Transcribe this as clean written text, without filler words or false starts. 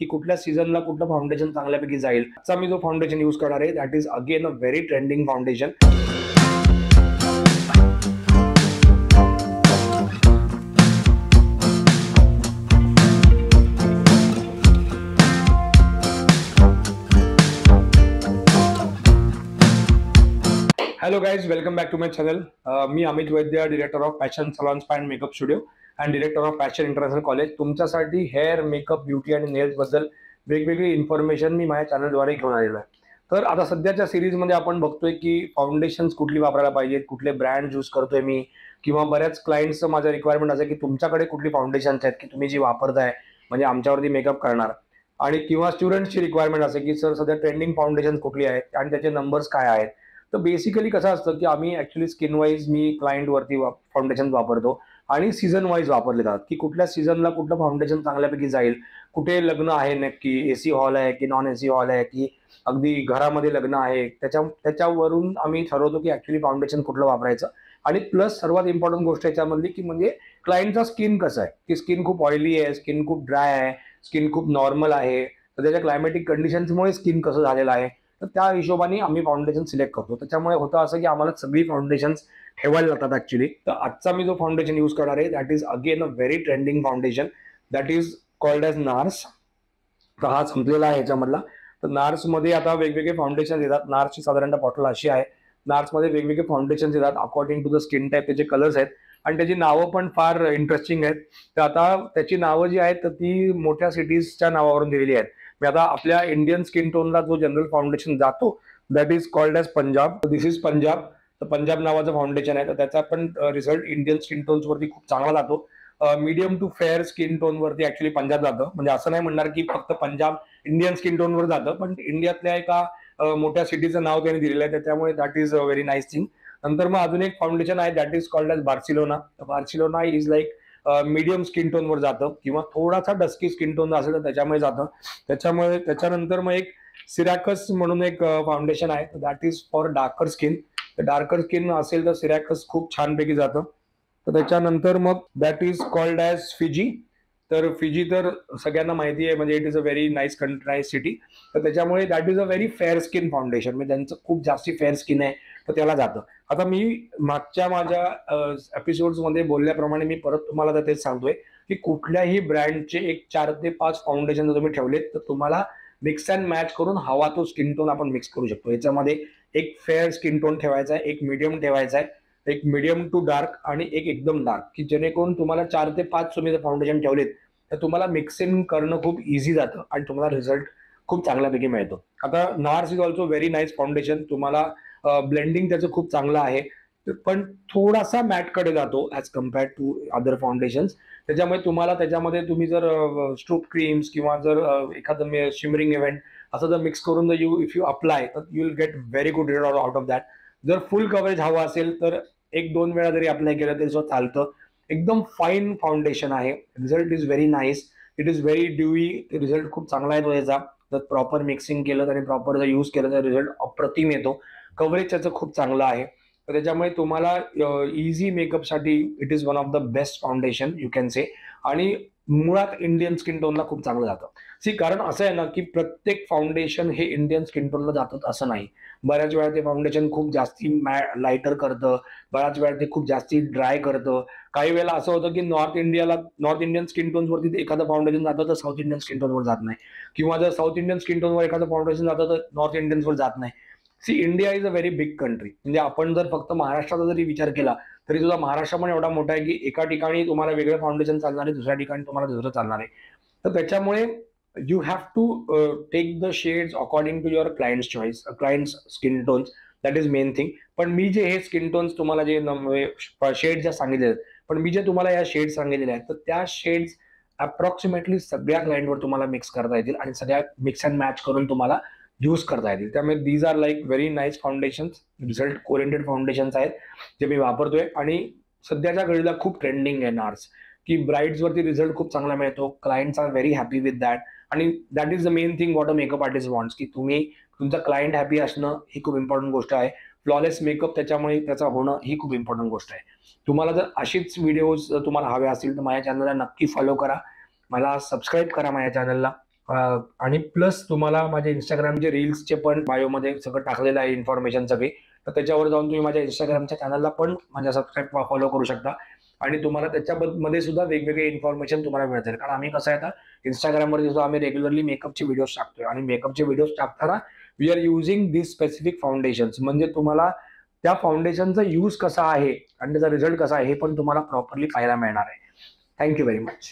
की कुठल्या सीझनला कुठलं फाउंडेशन चांगल्यापैकी जाईल. आजचा मी जो फाउंडेशन यूज करणार आहे that is again a very trending foundation. Hello guys, welcome back to my channel. मी Amit Vaidya, director of fashion salon spa and makeup studio and director of fashion international college. तुमच्यासाठी hair, makeup, beauty आणि nails बद्दल वेगवेगळी information मी माझ्या चॅनलद्वारे घेऊन आलेलो आहे. तर आता सध्याच्या सिरीजमध्ये आपण बघतोय की फाउंडेशन्स कुठली वापरायला पाहिजेत, कुठले ब्रँड यूज करतोय मी, किंवा बऱ्याच क्लायंट्सचं माझं रिक्वायरमेंट असं की तुमच्याकडे कुठली फाउंडेशन्स आहेत की तुम्ही जी वापरताय म्हणजे आमच्यावरती मेकअप करणार, आणि किंवा स्टुडंट्सची रिक्वायरमेंट असे की सर सध्या ट्रेंडिंग फाउंडेशन कुठली आहेत आणि त्याचे नंबर्स काय आहेत. तर बेसिकली कसं असतं की आम्ही ऍक्च्युली स्किन वाईज मी क्लायंटवरती फाउंडेशन वापरतो आणि सीझन वाईज वापरले जातात की कुठल्या सीझनला कुठलं फाउंडेशन चांगल्यापैकी जाईल, कुठे लग्न आहे नक्की, एसी हॉल आहे की नॉन एसी हॉल आहे की अगदी घरामध्ये लग्न आहे, त्याच्यावरून आम्ही ठरवतो की ऍक्च्युली फाउंडेशन कुठलं वापरायचं. आणि प्लस सर्वात इम्पॉर्टंट गोष्ट याच्यामधली की म्हणजे क्लायंटचा स्किन कसं आहे, की स्किन खूप ऑइली आहे, स्किन खूप ड्राय आहे, स्किन खूप नॉर्मल आहे, तर त्याच्या क्लायमॅटिक कंडिशन्समुळे स्किन कसं झालेलं आहे, तर त्या हिशोबाने आम्ही फाउंडेशन सिलेक्ट करतो. त्याच्यामुळे होतं असं की आम्हाला सगळी फाउंडेशन्स ठेवायला लागतात ऍक्च्युली. तर आजचा मी जो फाउंडेशन यूज करणार आहे that is again a very trending foundation that is called as Nars. तर हा संपलेला आहे ह्याच्यामधला. तर नार्समध्ये आता वेगवेगळे फाउंडेशन येतात. नार्सची साधारणतः बॉटल अशी आहे. नार्समध्ये वेगवेगळे फाउंडेशन येतात according to the skin type, त्याचे कलर्स आहेत आणि त्याची नावं पण फार इंटरेस्टिंग आहेत. तर आता त्याची नावं जी आहेत तर ती मोठ्या सिटीजच्या नावावरून दिलेली आहेत. मी आता आपल्या इंडियन स्किन टोनला जो जनरल फाउंडेशन जातो that is called as Punjab. This is Punjab. तर पंजाब नावाचं फाउंडेशन आहे. तर त्याचा पण रिझल्ट इंडियन स्किन टोन्स वरती खूप चांगला जातो. Medium to fair skin tone वरती ऍक्च्युली पंजाब जातं. म्हणजे असं नाही म्हणणार की फक्त पंजाब इंडियन स्किन टोन वर जातं, पण इंडियातल्या एका मोठ्या सिटीचं नाव त्यांनी दिलेलं आहे, त्याच्यामुळे that is a very nice thing. नंतर मग अजून एक फाउंडेशन आहे that is called as Barcelona. Barcelona is like medium skin tone वर जातं किंवा थोडासा डस्की स्किन टोन असेल तर त्याच्यामुळे जातं. त्याच्यामुळे त्याच्यानंतर मग एक सिरॅकस म्हणून एक फाउंडेशन आहे that is for darker skin. Darker skin असेल तर सिरॅकस खूप छानपैकी जातं. तर त्याच्यानंतर मग that is called as Fiji. तर फिजी तर सगळ्यांना माहिती आहे, म्हणजे it is a very nice country, nice city. तर त्याच्यामुळे that is a very fair skin foundation, म्हणजे ज्यांचं खूप जास्ती फेअर स्किन आहे तर त्याला जातं. आता मी मागच्या माझ्या एपिसोड्समध्ये बोलल्याप्रमाणे मी परत तुम्हाला तर तेच सांगतोय की कुठल्याही ब्रँडचे एक 4 ते 5 फाउंडेशन जर तुम्ही ठेवलेत तर तुम्हाला मिक्स अँड मॅच करून हवा तो स्किन टोन आपण मिक्स करू शकतो. याच्यामध्ये एक फेअर स्किन टोन ठेवायचा आहे, एक मीडियम ठेवायचा आहे, एक मीडियम टू डार्क आणि एक एकदम डार्क, की जेणेकरून तुम्हाला 4 ते 5 तुम्ही जर फाउंडेशन ठेवलेत तर तुम्हाला मिक्सिंग करणं खूप इझी जातं आणि तुम्हाला रिझल्ट खूप चांगल्यापैकी मिळतो. आता Nars is also very nice foundation. तुम्हाला ब्लेंडिंग त्याचं खूप चांगलं आहे, पण थोडासा मॅटकडे जातो as compared to other foundations. त्याच्यामुळे तुम्हाला त्याच्यामध्ये तुम्ही जर स्ट्रूप क्रीम्स किंवा जर एखादं शिमरिंग इव्हेंट असं जर मिक्स करून जर इफ यू अप्लाय तर you will get very good result out of that. जर फुल कव्हरेज हवं असेल तर 1-2 वेळा जरी अप्लाय केलं तरी सुद्धा चालतं. एकदम फाईन फाउंडेशन आहे. Result is very nice. It is very dewy. Result खूप चांगला येतो याचा. जर प्रॉपर मिक्सिंग केलं आणि प्रॉपर जर यूज केलं तर रिझल्ट अप्रतिम येतो. कव्हरेज त्याचं खूप चांगलं आहे. तर त्याच्यामुळे तुम्हाला इझी मेकअपसाठी it is one of the best foundation you can say. आणि मुळात इंडियन स्किन टोनला खूप चांगलं जातं. सी, कारण असं आहे ना की प्रत्येक फाउंडेशन हे इंडियन स्किन टोनला जातं असं नाही. बऱ्याच वेळा ते फाउंडेशन खूप जास्ती लायटर करतं, बऱ्याच वेळा ते खूप जास्ती ड्राय करतं. काही वेळेला असं होतं की नॉर्थ इंडियन स्किन टोनवरती एखादं फाउंडेशन जातं तर साऊथ इंडियन स्किन टोनवर जात नाही, किंवा जर साऊथ इंडियन स्किन टोनवर एखादं फाउंडेशन जातं तर नॉर्थ इंडियन्सवर जात नाही. See, India is a very big country. म्हणजे आपण जर फक्त महाराष्ट्राचा जरी विचार केला तरी सुद्धा महाराष्ट्र पण एवढा मोठा आहे की एका ठिकाणी तुम्हाला वेगळं फाउंडेशन चालणार आहे, दुसऱ्या ठिकाणी तुम्हाला दुसरं चालणार आहे. तर त्याच्यामुळे you have to take the shades according to your clients choice, clients skin tones. That is main thing. पण मी जे हे स्किन टोन्स तुम्हाला जे शेड ज्या सांगितले आहेत, पण मी जे तुम्हाला या शेड सांगितलेल्या आहेत तर त्या शेड्स अप्रॉक्सिमेटली सगळ्या क्लायंटवर तुम्हाला मिक्स करता येतील आणि सगळ्या मिक्स अँड मॅच करून तुम्हाला यूज करता येतील. त्यामुळे these are like very nice foundations, result oriented foundations आहेत जे मी वापरतोय. आणि सध्याच्या घडीला खूप ट्रेंडिंग आहे नार्स, की ब्राईड्सवरती रिझल्ट खूप चांगला मिळतो. Clients are very happy with that. आणि that is the main thing what a makeup artist wants, की तुम्ही तुमचा क्लायंट हॅपी असणं ही खूप इम्पॉर्टंट गोष्ट आहे. फ्लॉलेस मेकअप त्याच्यामुळे त्याचा होणं ही खूप इम्पॉर्टंट गोष्ट आहे. तुम्हाला जर अशीच व्हिडिओज तुम्हाला हवे असतील तर माझ्या चॅनलला नक्की फॉलो करा, मला सबस्क्राईब करा माझ्या चॅनलला. आणि प्लस तुम्हाला माझे इंस्टाग्रामचे रील्सचे पण बायोमध्ये सगळं टाकलेलं आहे इन्फॉर्मेशन सगळी. तर त्याच्यावर जाऊन तुम्ही माझ्या इंस्टाग्रामच्या चॅनलला पण माझ्या सबस्क्राईब फॉलो करू शकता आणि तुम्हाला त्याच्यामध्ये सुद्धा वेगवेगळे इन्फॉर्मेशन तुम्हाला मिळतील. कारण आम्ही कसं आहे आता इंस्टाग्रामवरती सुद्धा आम्ही रेग्युलरली मेकअपचे व्हिडिओज टाकतोय आणि मेकअपचे व्हिडिओज टाकताना we are using this specific foundations. म्हणजे तुम्हाला त्या फाउंडेशनचा यूज कसा आहे आणि त्याचा रिझल्ट कसा आहे हे पण तुम्हाला प्रॉपरली पाहायला मिळणार आहे. Thank you very much.